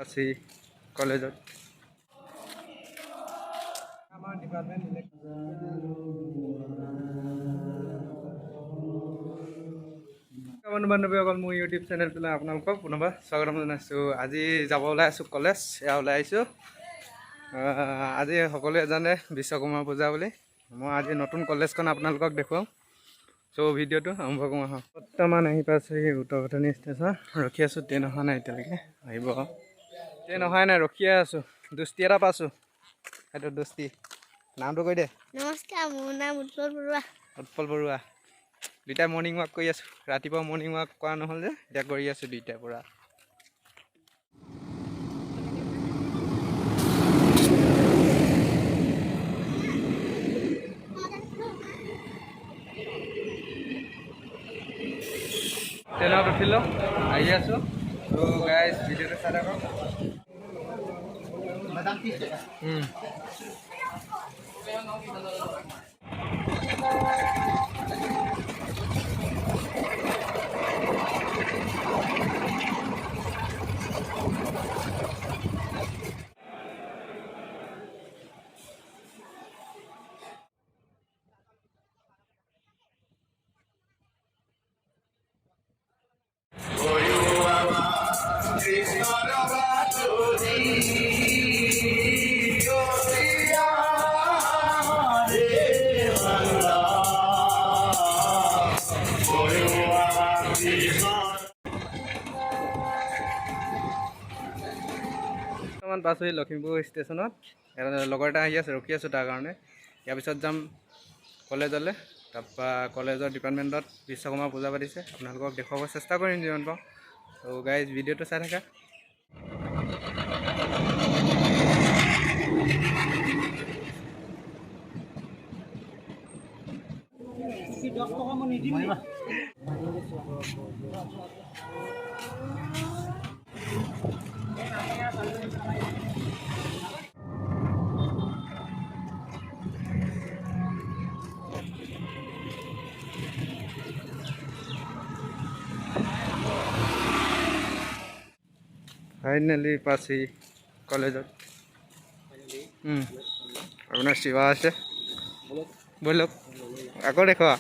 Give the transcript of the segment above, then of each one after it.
আছে কলেজত আমাৰ ডিপাৰ্টমেণ্ট বন্ধু বান্ধৱীসকল মোৰ ইউটিউব চেনেলটোলৈ আপোনালোকক পুনৰবাৰ স্বাগতম জনাইছোঁ। আজি যাব ওলাই আছোঁ কলেজ, এয়া ওলাই আহিছোঁ। আজি সকলোৱে জানে বিশ্বকৰ্মা পূজা বুলি। মই আজি নতুন কলেজখন আপোনালোকক দেখুৱাম। চ' ভিডিঅ'টো আৰম্ভ কৰোঁ আহক। বৰ্তমান আহি পাইছোঁ উত্তৰকথনি ষ্টেচন, ৰখি আছোঁ। ট্ৰেইন অহা নাই এতিয়ালৈকে, আহিব। ট্ৰেইন অহাই নাই, ৰখিয়ে আছোঁ। দুষ্টি এটা পাইছোঁ, সেইটো দুষ্টি। নামটো কৈ দে। নমস্কাৰ, মোৰ নাম উৎপল বৰুৱা। উৎপল বৰুৱা। দুইটাই মৰ্ণিং ৱাক কৰি আছোঁ। ৰাতিপুৱা মৰ্ণিং ৱাক কৰা নহ'ল যে, এতিয়া কৰি আছোঁ দুইটাই পূৰা। ট্ৰেইনত উঠিলোঁ, আহি আছোঁ। ত' গাইজ ভিডিঅ'টো চাই থাকক। বৰ্তমান পাইছোঁ লখিমপুৰ ষ্টেচনত। লগৰ এটা আহি আছে, ৰখি আছোঁ তাৰ কাৰণে। ইয়াৰ পিছত যাম কলেজলৈ। তাৰপৰা কলেজৰ ডিপাৰ্টমেণ্টত বিশ্বকৰ্মা পূজা পাতিছে, আপোনালোকক দেখুৱাব চেষ্টা কৰিম যিমান পাওঁ। ত' গাইজ ভিডিঅ'টো চাই থাকা। ফাইনেলি পাইছোঁ কলেজত। আপোনাৰ শিৱা আছে, বলক আকৌ দেখুৱা।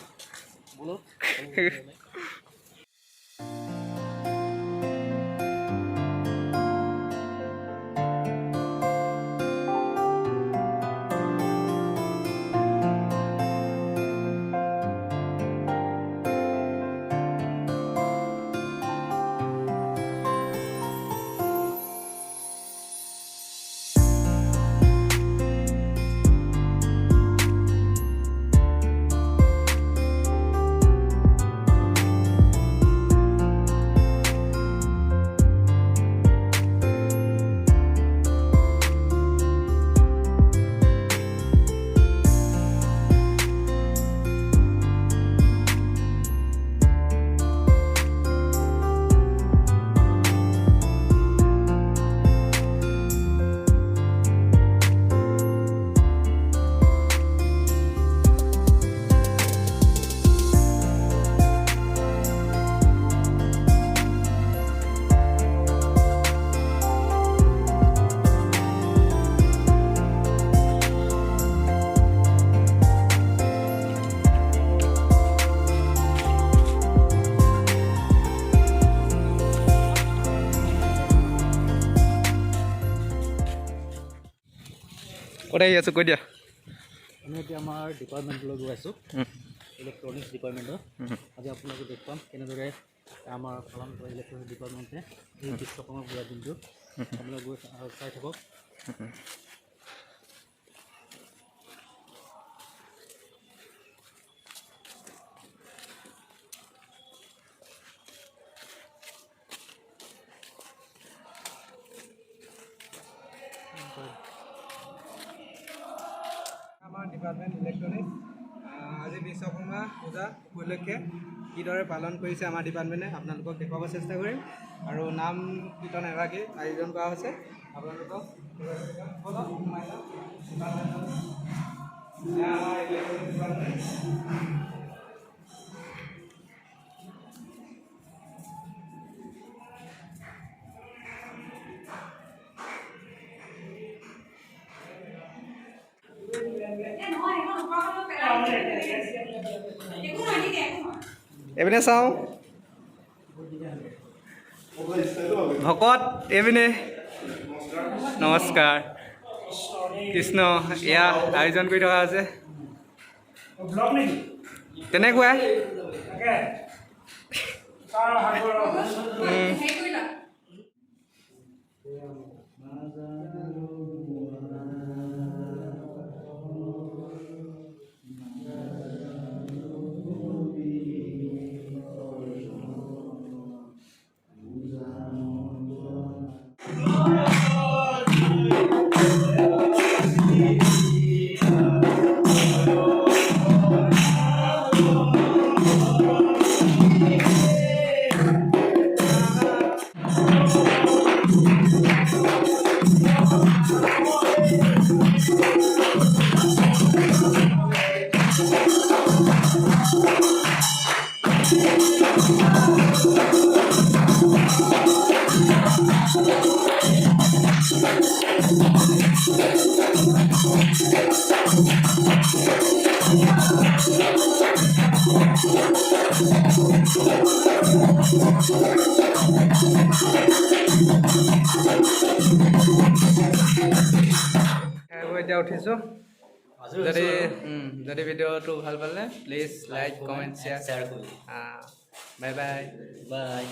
ক'ত আহি আছোঁ কৈ দিয়া। আমি এতিয়া আমাৰ ডিপাৰ্টমেণ্টলৈ গৈ আছোঁ, ইলেক্ট্ৰনিক্স ডিপাৰ্টমেণ্টৰ। আজি আপোনালোকে দেখুৱাম কেনেদৰে আমাৰ পালন কৰে ইলেক্ট্ৰনিক্স ডিপাৰ্টমেণ্টে এই বিশ্বকৰ্মা পূজাৰ দিনটো। আপোনালোকে গৈ চাই থাকক। আমাৰ ডিপাৰ্টমেণ্ট ইলেক্ট্ৰনিক্স আজি বিশ্বকৰ্মা পূজা উপলক্ষে কিদৰে পালন কৰিছে আমাৰ ডিপাৰ্টমেণ্টে আপোনালোকক দেখুৱাব চেষ্টা কৰিম। আৰু নাম কীৰ্তন এভাগী আয়োজন কৰা হৈছে। আপোনালোকক আমাৰ ইলেক্ট্ৰনিক্স ডিপাৰ্টমেণ্ট। এইপিনে চাওঁ ভকত এইপিনে নমস্কাৰ কৃষ্ণ এয়া আয়োজন কৰি থকা হৈছে তেনেকুৱাই এতিয়া উঠিছোঁ যদি ভিডিঅ'টো ভাল পালে please like comment share share কৰি বাই বাই বাই